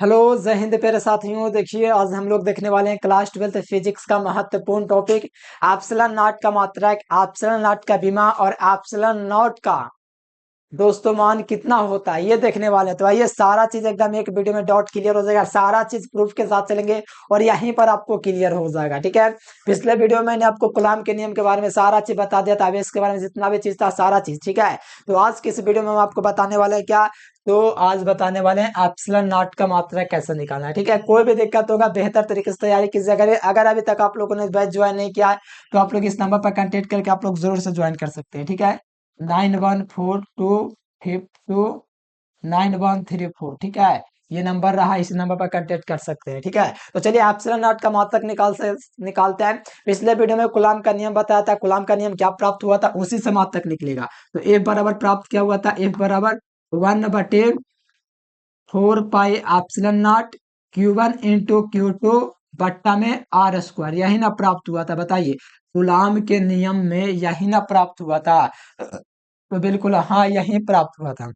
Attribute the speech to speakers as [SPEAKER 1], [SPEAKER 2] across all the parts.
[SPEAKER 1] Hello, जय हिंद प्यारे साथियों। देखिए, आज हम लोग देखने वाले हैं क्लास 12th फिजिक्स का महत्वपूर्ण टॉपिक एप्सिलॉन नॉट का मात्रक, एप्सिलॉन नॉट का बीमा और एप्सिलॉन नॉट का दोस्तों मान कितना होता है, ये देखने वाले हैं। तो आइए सारा चीज एकदम एक वीडियो में डॉट क्लियर हो जाएगा। सारा चीज प्रूफ के साथ चलेंगे और यहीं पर आपको क्लियर हो जाएगा। ठीक है, पिछले वीडियो में मैंने आपको कूलॉम के नियम के बारे में सारा चीज बता दिया था, आवेश के बारे में जितना भी चीज था सारा चीज। ठीक है, तो आज की इस वीडियो में हम आपको बताने वाले हैं क्या, तो आज बताने वाले हैं एप्सिलॉन नॉट का मात्रक कैसे निकालना है। ठीक है, कोई भी दिक्कत होगा बेहतर तरीके से तैयारी कीजिए। अगर अभी तक आप लोगों ने बैच ज्वाइन नहीं किया है तो आप लोग इस नंबर पर कांटेक्ट करके आप लोग जरूर से ज्वाइन कर सकते हैं। ठीक है, 9142529134। ठीक है, ये नंबर रहा, इस नंबर पर कांटेक्ट कर सकते हैं। ठीक है, तो चलिए एप्सिलॉन नॉट का मात्रक निकालते हैं। पिछले वीडियो में कूलॉम का नियम बताया था, कूलॉम का नियम क्या प्राप्त हुआ था, उसी से मात्रक निकलेगा। तो F बराबर प्राप्त क्या हुआ था, F बराबर 1/4 pi epsilon not Q1 into Q2 बट्टा में आर स्क्वायर, यही ना प्राप्त हुआ था। बताइए, कूलॉम के नियम में यही ना प्राप्त हुआ था। तो बिल्कुल हाँ, यही प्राप्त हुआ था।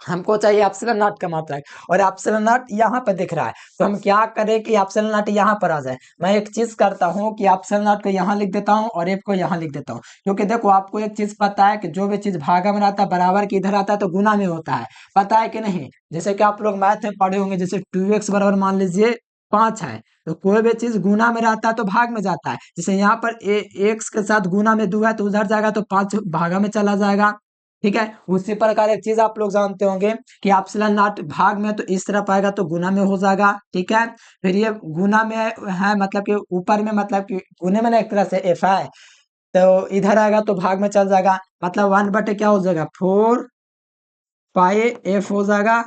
[SPEAKER 1] हमको चाहिए एप्सिलॉन नॉट का मात्रक और एप्सिलॉन नॉट यहाँ पर दिख रहा है। तो हम क्या करें कि एप्सिलॉन नॉट यहाँ पर आ जाए। मैं एक चीज करता हूँ कि एप्सिलॉन नॉट को यहाँ लिख देता हूँ और एफ को यहाँ लिख देता हूँ, क्योंकि देखो आपको एक चीज पता है कि जो भी चीज भागा में आता है बराबर की इधर आता है तो गुना में होता है। पता है कि नहीं? जैसे कि आप लोग मैथ में पढ़े होंगे, जैसे 2x बराबर मान लीजिए 5 है, तो कोई भी चीज गुना में रहता है तो भाग में जाता है। जैसे यहाँ पर x के साथ गुना में 2 है तो उधर जाएगा तो 5 भागा में चला जाएगा। ठीक है, उसी प्रकार एक चीज आप लोग जानते होंगे कि एप्सिलॉन नॉट भाग में तो इस तरफ आएगा तो गुना में हो जाएगा। ठीक है, फिर ये गुना में है मतलब कि ऊपर में, मतलब कि गुने में ना एक तरह से एफ है, तो इधर आएगा तो भाग में चल जाएगा। मतलब 1/, क्या हो जाएगा, 4 पाई एफ हो जाएगा,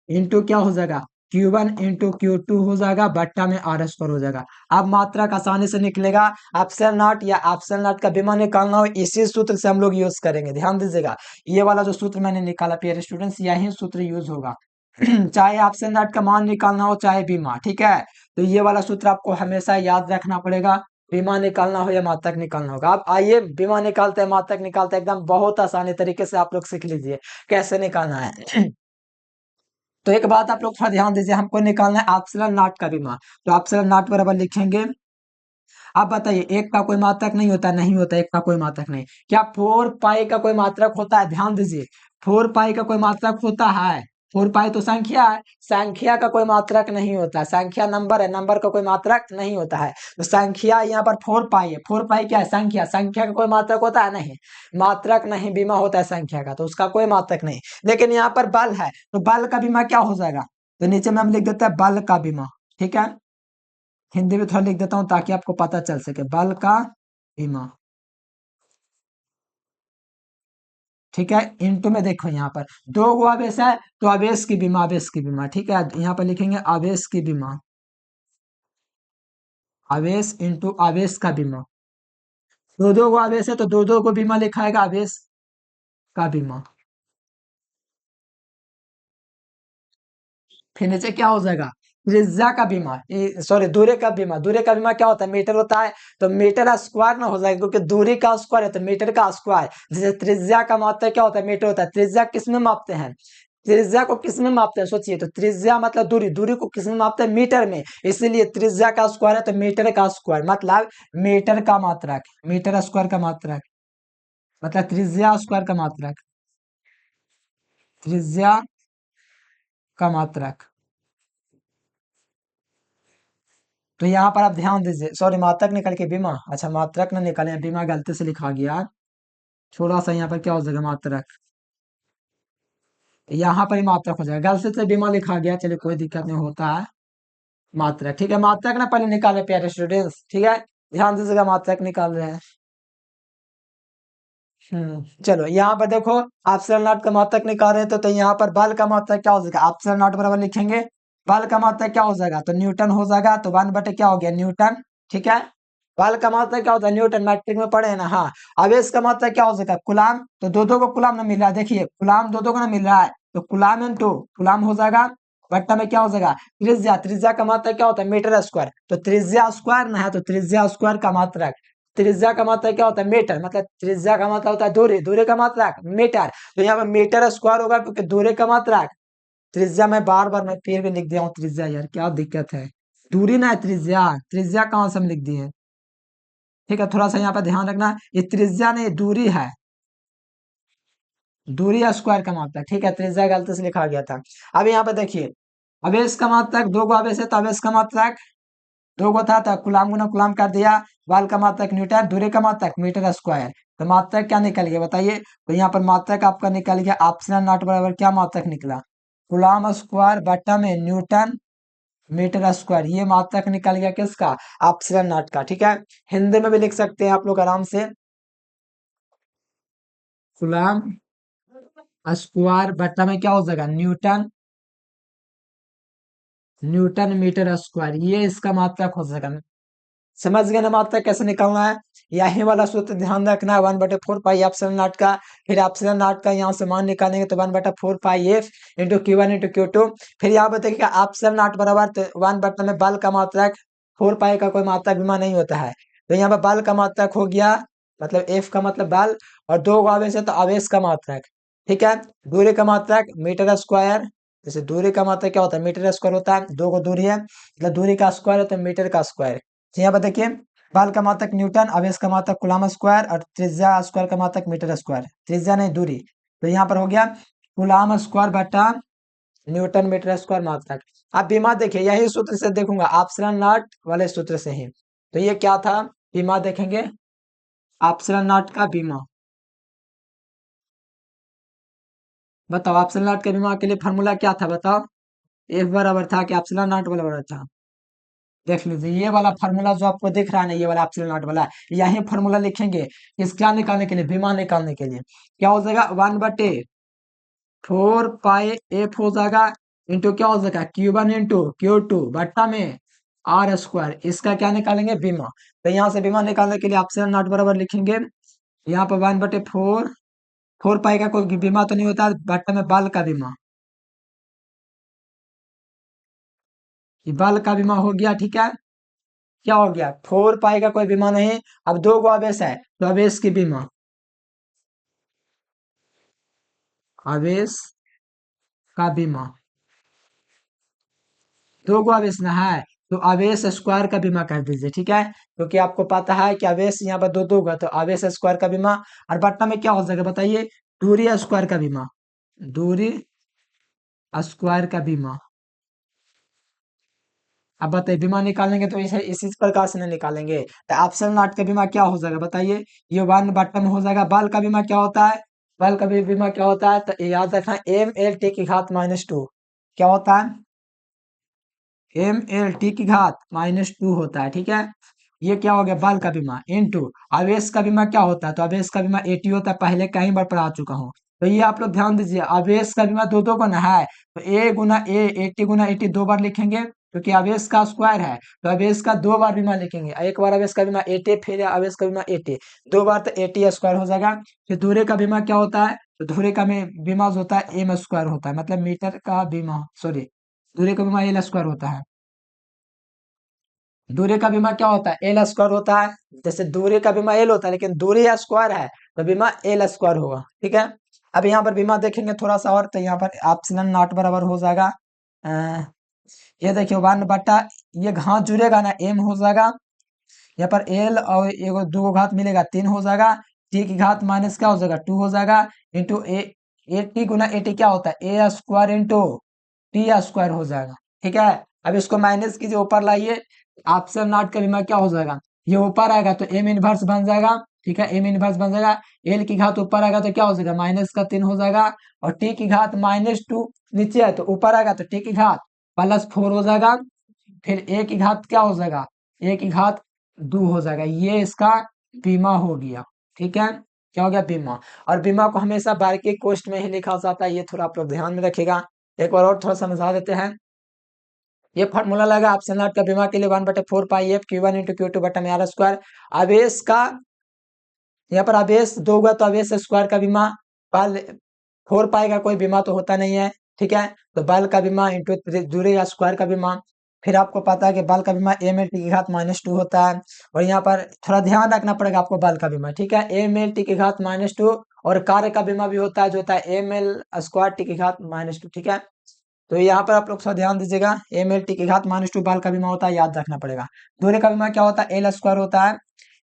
[SPEAKER 1] इंटू क्या हो जाएगा, Q1 इंटू Q2 हो जाएगा, बट्टा में आर स्क्वायर हो जाएगा। अब मात्रक आसानी से निकलेगा। एप्सिलॉन नॉट या एप्सिलॉन नॉट का बीमा निकालना हो, इसी सूत्र से हम लोग यूज करेंगे। ध्यान दीजिएगा, ये वाला जो सूत्र मैंने निकाला प्यारे स्टूडेंट्स, यही सूत्र यूज होगा। चाहे एप्सिलॉन नॉट का मान निकालना हो चाहे बीमा। ठीक है, तो ये वाला सूत्र आपको हमेशा याद रखना पड़ेगा, बीमा निकालना हो या मात्रक निकालना होगा। अब आइए बीमा निकालते हैं, मात्रक निकालते हैं, एकदम बहुत आसानी तरीके से आप लोग सीख लीजिए कैसे निकालना है। तो एक बात आप लोग थोड़ा ध्यान दीजिए, हमको निकालना है एप्सिलॉन नॉट का बीमा। तो एप्सिलॉन नॉट बराबर लिखेंगे। आप बताइए, एक का कोई मात्रक नहीं होता, नहीं होता, एक का कोई मात्रक नहीं। क्या 4 पाई का कोई मात्रक होता है? ध्यान दीजिए, 4 पाई का कोई मात्रक होता है? 4 पाई तो संख्या है, संख्या का कोई मात्रक नहीं होता। संख्या नंबर है, नंबर का कोई मात्रक नहीं होता है। तो संख्या यहाँ पर 4 पाई है। 4 पाई क्या है, संख्या। संख्या का कोई मात्रक होता है? नहीं, मात्रक नहीं, बीमा होता है संख्या का, तो उसका कोई मात्रक नहीं। लेकिन यहाँ पर बल है, तो बल का बीमा क्या हो जाएगा, तो नीचे में हम लिख देते हैं बल का बीमा। ठीक है, हिंदी में थोड़ा लिख देता हूं ताकि आपको पता चल सके, बल का बीमा। ठीक है, इंटू में देखो यहाँ पर दो गो आवेश है तो आवेश की बीमा, आवेश की बीमा। ठीक है, यहाँ पर लिखेंगे आवेश की बीमा, आवेश इंटू आवेश का बीमा। दो दो गो आवेश है तो दो दो को बीमा लिखाएगा, आवेश का बीमा। फिर नीचे क्या हो जाएगा, त्रिज्या का बीमा, सॉरी दूरी का बीमा। दूरी का बीमा क्या होता है, मीटर होता है, तो मीटर स्क्वायर ना हो जाएगा, क्योंकि दूरी का स्क्वायर है तो मीटर का स्क्वायर। जैसे त्रिज्या का मात्रा क्या होता है, मीटर होता है। त्रिज्या किस में मापते हैं, त्रिज्या को किस में मापते हैं, सोचिए। तो त्रिज्या मतलब दूरी, दूरी को किस में मापते हैं, मीटर में। इसीलिए त्रिज्या का स्क्वायर है तो मीटर का स्क्वायर, मतलब मीटर का मात्रक, मीटर स्क्वायर का मात्रक, मतलब त्रिज्या स्क्वायर का मात्रक, त्रिज्या का मात्रक। तो यहाँ पर आप ध्यान दीजिए, सॉरी मात्रक निकल के बीमा, अच्छा मात्रक ना निकाले, बीमा गलती से लिखा गया। थोड़ा सा यहाँ पर क्या हो जाएगा, मात्रक, यहाँ पर ही मात्रक हो जाएगा, गलती से बीमा लिखा गया। चलिए कोई दिक्कत नहीं, होता है मात्रक। ठीक है, मात्रक ना पहले निकाले प्यारे स्टूडेंट्स। ठीक है, ध्यान दीजिएगा, मात्रक निकाल रहे हैं। चलो यहाँ पर देखो, एप्सिलॉन नॉट का मात्रक निकाल रहे थे, तो यहाँ पर बल का मात्रक क्या हो जाएगा, एप्सिलॉन नॉट बराबर लिखेंगे, बल का मात्रक क्या हो जाएगा, तो न्यूटन हो जाएगा। तो 1/, क्या हो गया, न्यूटन। ठीक है, बल का मात्रक क्या होता है, न्यूटन, मैट्रिक में पढ़े हैं ना। हाँ, आवेश का मात्रक क्या हो जाएगा, कूलाम। तो दो दो को कूलाम ना मिल रहा है, देखिए कूलाम दो दो को ना मिल रहा है, तो कूलाम इंटू कूलाम हो जाएगा, बट्टा में क्या हो जाएगा, त्रिज्या। त्रिज्या का मात्रक क्या होता है, मीटर स्क्वायर। तो त्रिज्या स्क्वायर ना है तो त्रिज्या स्क्वायर का मात्रक। त्रिज्या का मात्रक क्या होता है, मीटर, मतलब त्रिज्या का मात्रक होता है दूरी, दूरी का मात्रक मीटर। तो यहाँ पर मीटर स्क्वायर होगा क्योंकि दूरी का मात्रक त्रिज्या मैं बार बार मैं फिर भी लिख दिया हूँ त्रिज्या, यार क्या दिक्कत है। दूरी ना है त्रिज्या, त्रिज्या कहाँ से हम लिख दिए। ठीक है, थोड़ा सा यहाँ पर ध्यान रखना, ये त्रिज्या नहीं दूरी है, दूरी या स्क्वायर का मात्रक। ठीक है, त्रिज्या गलती से लिखा गया था। अब यहाँ पे देखिए, आवेश का मात्रक, दो गो आवेश है तो आवेश का मात्रक दो गो था तो कुलाम गुना कुलाम कर दिया। बल का मात्रक न्यूटन, दूरी का मात्रक मीटर स्क्वायर। तो मात्रक क्या निकल गया बताइए। तो यहाँ पर मात्रक आपका निकल गया ऑप्शन नॉट बराबर क्या मात्रक निकला, कुलाम स्क्वायर बट्टा में न्यूटन मीटर स्क्वायर। ये मात्रक निकल गया किसका, ऑप्शन नॉट का। ठीक है, हिंदी में भी लिख सकते हैं आप लोग आराम से, कुलाम स्क्वायर बट्टा में क्या हो जाएगा न्यूटन, न्यूटन मीटर स्क्वायर, ये इसका मात्रक हो जाएगा। समझ गए ना मात्रक कैसे निकालना है। यही वाला सूत्र ध्यान रखना है, 1/4 पाई एप्सिलॉन नॉट का। फिर एप्सिलॉन नॉट का यहाँ से मान निकालेंगे तो 1/4 पाई F into Q1 into Q2। फिर यहाँ पे देखिएगा एप्सिलॉन नॉट बराबर तो 1 बट्टा में बल का मात्रक, 4 पाई का कोई मात्रक बीमा नहीं होता है, तो यहाँ पे बल का मात्रक हो गया, मतलब एफ का मतलब बल, और दो गो आवेश है तो आवेश का मात्रक। ठीक है, दूरी का मात्रक मीटर स्क्वायर, जैसे दूरी का मात्रक क्या होता है मीटर स्क्वायर होता है, दो गो दूरी है मतलब दूरी का स्क्वायर है तो मीटर का स्क्वायर। तो यहाँ पर देखिए, बल का मात्रक न्यूटन, आवेश का मात्रक कूलम स्क्वायर, और त्रिज्या स्क्वायर का मात्रक मीटर स्क्वायर, त्रिज्या नहीं दूरी। तो यहाँ पर हो गया कूलम स्क्वायर बटा न्यूटन मीटर स्क्वायर मात्रक। अब बीमा देखिए, यही सूत्र से देखूंगा एप्सिलॉन नॉट वाले सूत्र से ही। तो ये क्या था, बीमा देखेंगे एप्सिलॉन नॉट का बीमा। बताओ एप्सिलॉन नॉट के बीमा के लिए फॉर्मूला क्या था बताओ। एफ बराबर था कि एप्सिलॉन नॉट बराबर था। देख लीजिए, ये वाला फार्मूला जो आपको दिख रहा है ना, ये वाला एप्सिलॉन नॉट वाला, यही फार्मूला लिखेंगे इस क्या निकालने के लिए, बीमा निकालने के लिए। क्या हो जाएगा 1/4 पाई एफ हो जाएगा इंटू क्या हो जाएगा Q1 इंटू Q2 बट्टा में आर स्क्वायर। इसका क्या निकालेंगे बीमा। तो यहाँ से बीमा निकालने के लिए एप्सिलॉन नॉट बराबर लिखेंगे, यहाँ पर 1/4, 4 पाई का कोई बीमा तो नहीं होता, बट्टा में बल का बीमा, ये बल का बीमा हो गया। ठीक है, क्या हो गया 4 पाई का कोई बीमा नहीं। अब दो गो आवेश है तो आवेश की बीमा, आवेश का बीमा, दो गो आवेश ना है तो आवेश स्क्वायर का बीमा कर दीजिए। ठीक है, क्योंकि आपको पता है कि आवेश यहाँ पर दो दो का, तो आवेश स्क्वायर का बीमा। और बट्टा में क्या हो जाएगा बताइए, दूरी स्क्वायर का बीमा, दूरी स्क्वायर का बीमा। अब बताइए बीमा निकालेंगे तो इसी प्रकार से नहीं निकालेंगे। तो ऑप्शन नॉट का बीमा क्या हो जाएगा बताइए, ये 1 बट्टा में हो जाएगा। बल का बीमा क्या होता है, बल का भी बीमा क्या होता है, तो याद रखना M L T की घात -2 क्या होता है, ML T की घात -2 होता है। ठीक है, ये क्या हो गया बल का बीमा इंटू आवेश का बीमा क्या होता है, तो आवेश का बीमा AT होता है, पहले कई बार पढ़ा चुका हूँ। तो ये आप लोग ध्यान दीजिए, आवेश का बीमा दो दो गुना है तो A Guna A, AT Guna AT दो बार लिखेंगे, क्योंकि आवेश का स्क्वायर है तो आवेश का दो बार बीमा लिखेंगे। एक बार आवेश का बीमा AT, फिर आवेश का बीमा AT, दो बार तो AT स्क्वायर हो जाएगा। फिर दूरी का बीमा क्या होता है, तो दूरी का बीमा जो होता है M स्क्वायर होता है, मतलब मीटर का बीमा, सॉरी दूरी का बीमा L स्क्वायर होता है। दूरी का बीमा क्या होता है एल स्क्वायर होता है, जैसे दूरी का बीमा एल होता है लेकिन दूरी स्क्वायर है तो बीमा एल स्क्वायर होगा। ठीक है, अब यहाँ पर बीमा देखेंगे थोड़ा सा और, तो यहाँ पर ऑप्शन नॉट बराबर हो जाएगा ये देखिए 1 बट्टा, ये घात जुड़ेगा ना एम हो जाएगा, यहाँ पर एल और एगो दो घात मिलेगा 3 हो जाएगा, टी की घात माइनस क्या हो जाएगा 2 हो जाएगा, into A T Guna A T क्या होता है ए स्क्वायर इंटू टी स्क्वायर हो जाएगा। ठीक है, अब इसको माइनस कीजिए ऊपर लाइए, ऑप्शन नॉट का बीमा क्या हो जाएगा, ये ऊपर आएगा तो एम इनवर्स बन जाएगा। ठीक है, एम इनवर्स बन जाएगा, एल की घात ऊपर आएगा तो क्या हो जाएगा -3 हो जाएगा, और टी की घात -2 नीचे है तो ऊपर आएगा तो टी की घात +4 हो जाएगा। फिर ए की घात क्या हो जाएगा, ए की घात 2 हो जाएगा। ये इसका बीमा हो गया। ठीक है, क्या हो गया बीमा। और बीमा को हमेशा बारीकी कोष्ट में ही लिखा जाता है, ये थोड़ा आप लोग ध्यान में रखिएगा। एक बार और थोड़ा समझा देते हैं, ये फॉर्मूला लगा ऑप्शन नॉट का बीमा के लिए 1/4 पाई एफ Q1 इंटू Q2 बटा में आर स्क्वायर। आवेश का यहाँ पर आवेश दो होगा तो आवेश स्क्वायर का बीमा, बल 4 पाई का कोई बीमा तो होता नहीं है। ठीक है, तो बल का बीमा इंटू दूरी या स्क्वायर का बीमा। फिर आपको पता है कि बल का बीमा M L T की घात -2 होता है, और यहाँ पर थोड़ा ध्यान रखना पड़ेगा आपको बल का बीमा। ठीक है, ML T की घात -2, और कार्य का बीमा भी होता है जो होता है ML स्क्वायर T की घात -2। ठीक है, तो यहाँ पर आप लोग थोड़ा ध्यान दीजिएगा, एम एल टी की घात -2 बाल का बीमा होता है, याद रखना पड़ेगा। दूरी का बीमा क्या होता है, एल स्क्वायर होता है,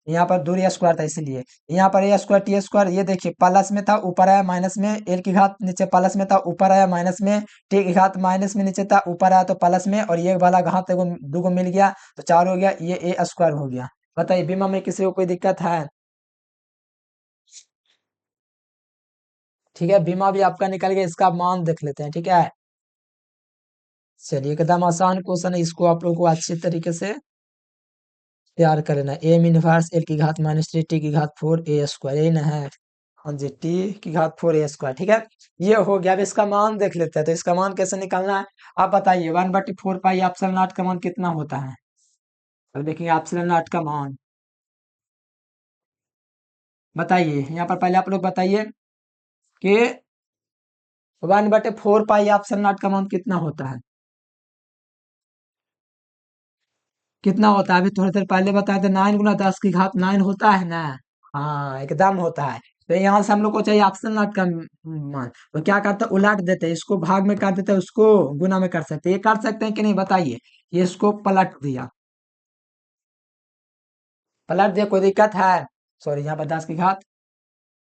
[SPEAKER 1] यहाँ पर दूरी स्क्वायर था इसलिए। यहाँ पर ए स्क्वायर टी स्क्वायर, ये देखिए प्लस में था ऊपर आया माइनस में, एल की घात नीचे प्लस में था ऊपर आया माइनस में, टी की घात माइनस में नीचे था ऊपर आया तो प्लस में, और ये वाला घात एगो दूगो मिल गया तो 4 हो गया, ये ए स्क्वायर हो गया। बताइए बीमा में किसी को कोई दिक्कत है? ठीक है, बीमा भी आपका निकल गया, इसका मान देख लेते हैं, ठीक है। चलिए एकदम आसान क्वेश्चन है, इसको आप लोगों को अच्छी तरीके से तैयार कर लेना। एम इनवर्स एल की घात -3 टी की घात 4 ए स्क्वायर, यही ना है? हाँ जी, टी की घात 4 ए स्क्वायर, ठीक है। ये हो गया। अब इसका मान देख लेते हैं, तो इसका मान कैसे निकालना है आप बताइए। 1/4 पाई एप्सिलॉन नॉट का मान कितना होता है? अब देखिए एप्सिलॉन नॉट का मान बताइए, यहाँ पर पहले आप लोग बताइए कि 1/4 पाई एप्सिलॉन नॉट का मान कितना होता है? कितना होता है? अभी थोड़ी देर पहले बताए थे, 9 × 10 की घात 9 होता है ना। हाँ एकदम होता है। तो यहाँ से हम लोग को चाहिए ऑप्शन नॉट का मान, तो क्या करते हैं, उलट देते हैं, इसको भाग में कर देते हैं, उसको गुना में कर सकते हैं। ये कर सकते हैं कि नहीं बताइए। ये इसको पलट दिया, पलट दिया, कोई दिक्कत है? सॉरी, यहाँ पर 10 की घात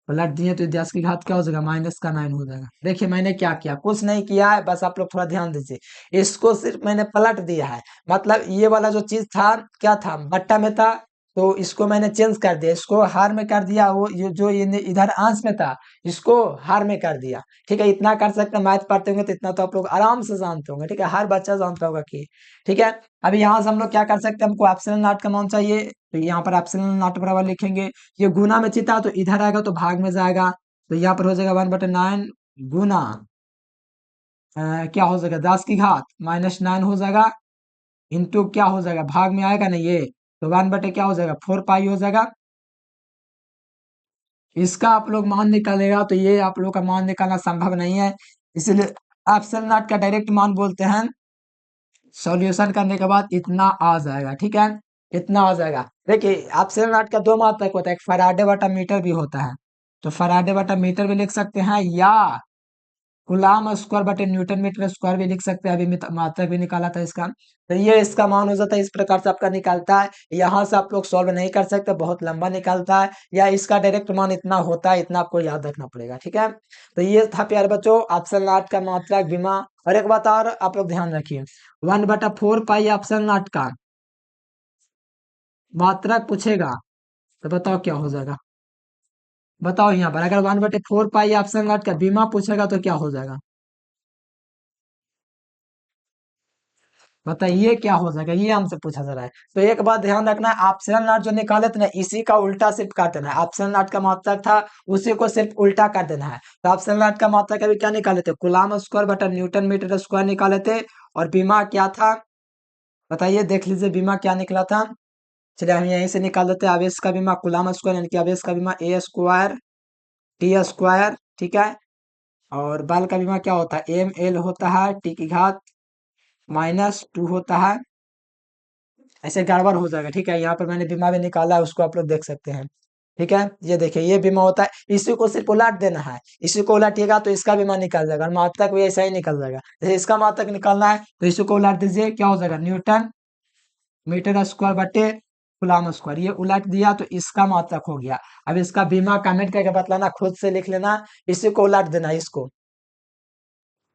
[SPEAKER 1] पलट दिए तो 10 की घात क्या हो जाएगा, -9 हो जाएगा। देखिए मैंने क्या किया, कुछ नहीं किया है, बस आप लोग थोड़ा ध्यान दीजिए। इसको सिर्फ मैंने पलट दिया है, मतलब ये वाला जो चीज था क्या था, बट्टा में था, तो इसको मैंने चेंज कर दिया, इसको हार में कर दिया। वो ये जो ये इधर अंश में था, इसको हार में कर दिया। ठीक है, इतना कर सकते हैं, मैथ पढ़ते होंगे तो इतना तो आप लोग आराम से जानते होंगे। ठीक है, हर बच्चा जानता होगा कि ठीक है। अभी यहाँ से हम लोग क्या कर सकते हैं, हमको एप्सिलॉन नॉट का मान चाहिए, तो यहाँ पर एप्सिलॉन नॉट बराबर लिखेंगे। ये गुना में चिता तो इधर आएगा तो भाग में जाएगा, तो यहाँ पर हो जाएगा 1/9 गुना क्या हो जाएगा, 10 की घात -9 हो जाएगा, इंटू क्या हो जाएगा, भाग में आएगा ना ये, तो 1/, क्या हो जाएगा, 4 पाई हो जाएगा। इसका आप लोग मान निकालेगा तो ये आप लोग का मान निकालना संभव नहीं है, इसलिए एप्सिलॉन नॉट का डायरेक्ट मान बोलते हैं। सॉल्यूशन करने के बाद इतना आ जाएगा, ठीक है, इतना आ जाएगा। देखिए एप्सिलॉन नॉट का दो मात्रक होता है, एक फैराडे बटा मीटर भी होता है, तो फैराडे बटा मीटर भी लिख सकते हैं, या कूलाम स्क्वायर बटे न्यूटन मीटर स्क्वायर भी लिख सकते हैं। अभी मात्रक भी निकाला था इसका, तो ये इसका मान हो जाता है, इस प्रकार से आपका निकालता है। यहाँ से आप लोग सॉल्व नहीं कर सकते, बहुत लंबा निकालता है, या इसका डायरेक्ट मान इतना होता है, इतना आपको याद रखना पड़ेगा, ठीक है। तो ये था प्यारे बच्चों एप्सिलॉन नॉट का मात्रक विमा। और एक बात और आप लोग ध्यान रखिए, 1/4 पाई एप्सिलॉन नॉट का मात्रक पूछेगा तो बताओ क्या हो जाएगा। बताओ यहाँ पर अगर 1/4 पाई एप्सिलॉन नॉट का बीमा पूछेगा तो क्या हो जाएगा, बताइए क्या हो जाएगा, ये हमसे पूछा जा रहा है। तो एक बात ध्यान रखना, ऑप्शनल नॉट जो निकाले थे ना, इसी का उल्टा सिर्फ कर देना है। ऑप्शनल नॉट का मात्रक था, उसी को सिर्फ उल्टा कर देना है। तो ऑप्शनल नॉट का मात्रक अभी क्या निकाले थे, कूलाम स्क्वायर बटा न्यूटन मीटर स्क्वायर निकाले थे। और बीमा क्या था बताइए, देख लीजिए बीमा क्या निकला था। चलिए हम यहीं से निकाल देते हैं, आवेश का बीमा कूलाम स्क्वायर, यानी कि आवेश का बीमा ए स्क्वायर टी स्क्वायर, ठीक है। और बल का बीमा क्या होता है, ml होता है, टी की घात -2 होता है। ऐसे गड़बड़ हो जाएगा, ठीक है। यहाँ पर मैंने बीमा भी निकाला है, उसको आप लोग देख सकते हैं, ठीक है। ये देखिए ये बीमा होता है, इसी को सिर्फ उलट देना है, इसी को उलटिएगा तो इसका बीमा निकल जाएगा, और मात्रक भी ऐसा ही निकल जाएगा। जैसे इसका मात्रक निकालना है तो इसी को उलट दीजिए, क्या हो जाएगा, न्यूटन मीटर स्क्वायर बटे कूलम स्क्वायर, ये उलट दिया तो इसका मात्रक हो गया। अब इसका बीमा कमेंट करके बतलाना, खुद से लिख लेना, इसी को उलट देना, इसको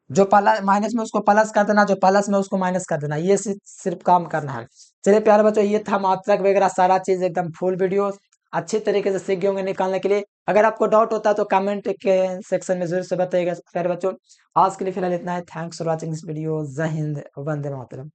[SPEAKER 1] जो प्लस माइनस में उसको प्लस कर देना, जो प्लस में उसको माइनस कर देना, ये सिर्फ काम करना है। चलिए प्यारे बच्चों, ये था मात्रक वगैरह सारा चीज, एकदम फुल वीडियो अच्छी तरीके से सीख गए होंगे निकालने के लिए। अगर आपको डाउट होता है तो कमेंट के सेक्शन में जरूर से बताइएगा प्यारे बच्चों। आज के लिए फिलहाल इतना है, thanks for watching this video. जय हिंद, वंदे मातरम।